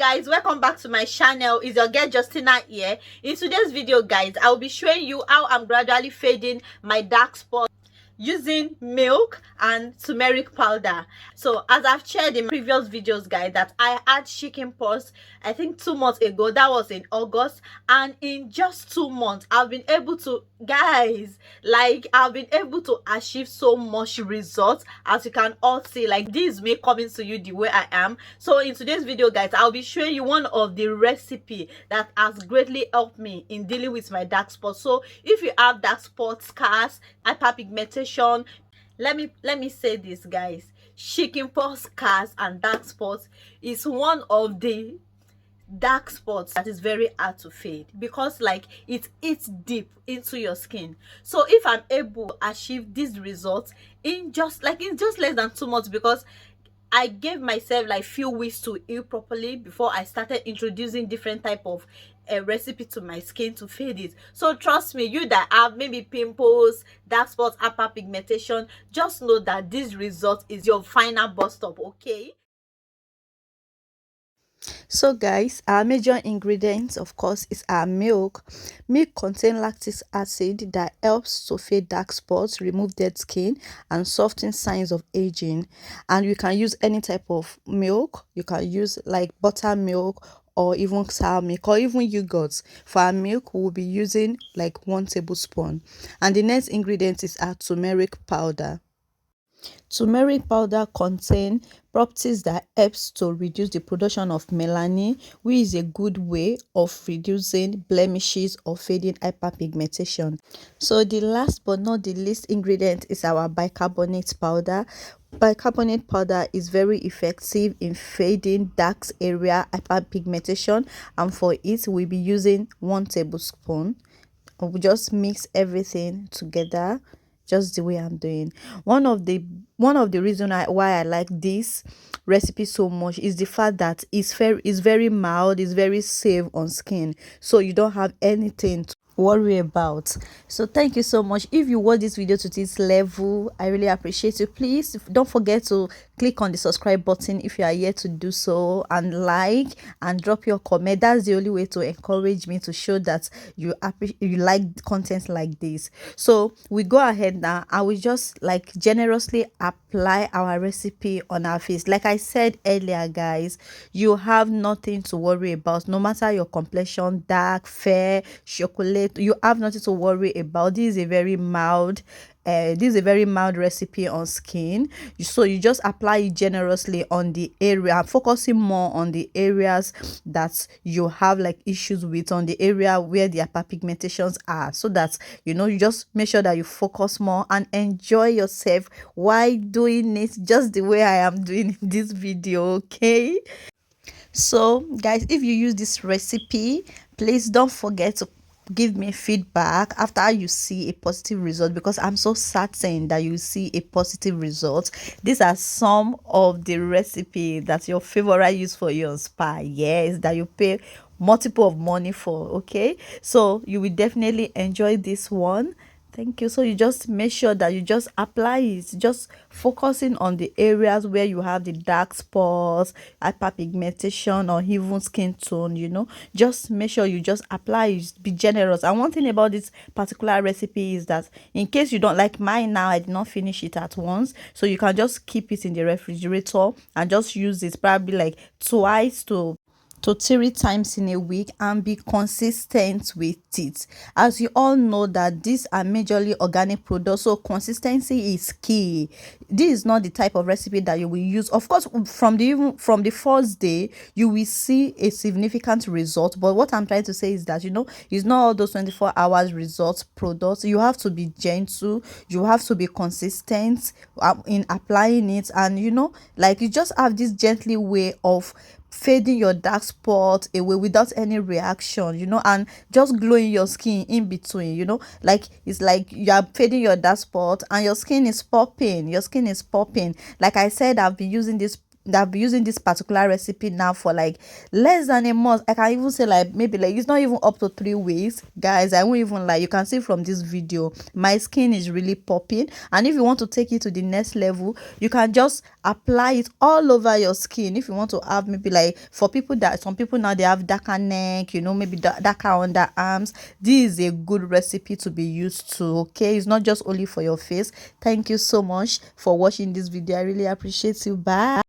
Guys, welcome back to my channel. It's your girl Justina here. In today's video, guys, I'll be showing you how I'm gradually fading my dark spots using milk and turmeric powder. So as I've shared in previous videos, guys, that I had chicken pox, I think 2 months ago. That was in August, and in just 2 months I've been able to, guys, like, I've been able to achieve so much results. As you can all see, like, this is me coming to you the way I am. So in today's video, guys, I'll be showing you one of the recipe that has greatly helped me in dealing with my dark spots. So if you have dark spots, scars, hyperpigmentation, let me say this, guys, chicken pox, scars and dark spots is one of the dark spots that is very hard to fade, because like it eats deep into your skin. So if I'm able to achieve these results in just less than 2 months, because I gave myself like few weeks to heal properly before I started introducing different type of recipe to my skin to fade it. So trust me, you that have maybe pimples, dark spots, hyperpigmentation, just know that this result is your final bus stop, okay? So guys, our major ingredients, of course, is our milk. Milk contains lactic acid that helps to fade dark spots, remove dead skin and soften signs of aging. And you can use any type of milk. You can use like buttermilk or even sour milk or even yogurt. For our milk, we'll be using like 1 tablespoon. And the next ingredient is our turmeric powder. Turmeric powder contains properties that helps to reduce the production of melanin, which is a good way of reducing blemishes or fading hyperpigmentation. So the last but not the least ingredient is our bicarbonate powder. Bicarbonate powder is very effective in fading dark area hyperpigmentation, and for it we'll be using 1 tablespoon. We'll just mix everything together just the way I'm doing. One of the reason why I like this recipe so much is the fact that it's very mild, it's very safe on skin, so you don't have anything to worry about. So thank you so much. If you watch this video to this level, I really appreciate you. Please don't forget to click on the subscribe button if you are yet to do so, and like and drop your comment. That's the only way to encourage me to show that you like content like this. So we go ahead now. I will just like generously apply our recipe on our face. Like I said earlier, guys, you have nothing to worry about. No matter your complexion, dark, fair, chocolate, you have nothing to worry about. This is a very mild recipe on skin. So you just apply it generously on the area, focusing more on the areas that you have like issues with, on the area where the hyperpigmentations are, so that you just make sure that you focus more and enjoy yourself while doing it just the way I am doing in this video, okay? So guys, if you use this recipe, please don't forget to give me feedback after you see a positive result, because I'm so certain that you see a positive result. These are some of the recipe that your favorite use for your spa, yes, that you pay multiple of money for, okay? So you will definitely enjoy this one. Thank you. So you just make sure that you just apply it, just focusing on the areas where you have the dark spots, hyperpigmentation or even skin tone. Just make sure you just apply it, be generous. And one thing about this particular recipe is that in case you don't like mine now, I did not finish it at once, so you can just keep it in the refrigerator and just use it probably like twice to 3 times in a week, and be consistent with it. As you all know that these are majorly organic products, so consistency is key. This is not the type of recipe that you will use. Of course, from the first day you will see a significant result, but what I'm trying to say is that it's not all those 24 hours results products. You have to be gentle, you have to be consistent in applying it, and like you just have this gently way of fading your dark spot away without any reaction, and just glowing your skin in between. Like it's like you are fading your dark spot and your skin is popping. Like I said, I've been using this that I've been using this particular recipe now for like less than a month. I can even say like maybe like it's not even up to 3 weeks, guys. I won't even lie. You can see from this video my skin is really popping, and if you want to take it to the next level, you can just apply it all over your skin. If you want to have maybe like for people that some people now they have darker neck, you know, maybe darker underarms, this is a good recipe to be used to. Okay, it's not just only for your face. Thank you so much for watching this video. I really appreciate you. Bye.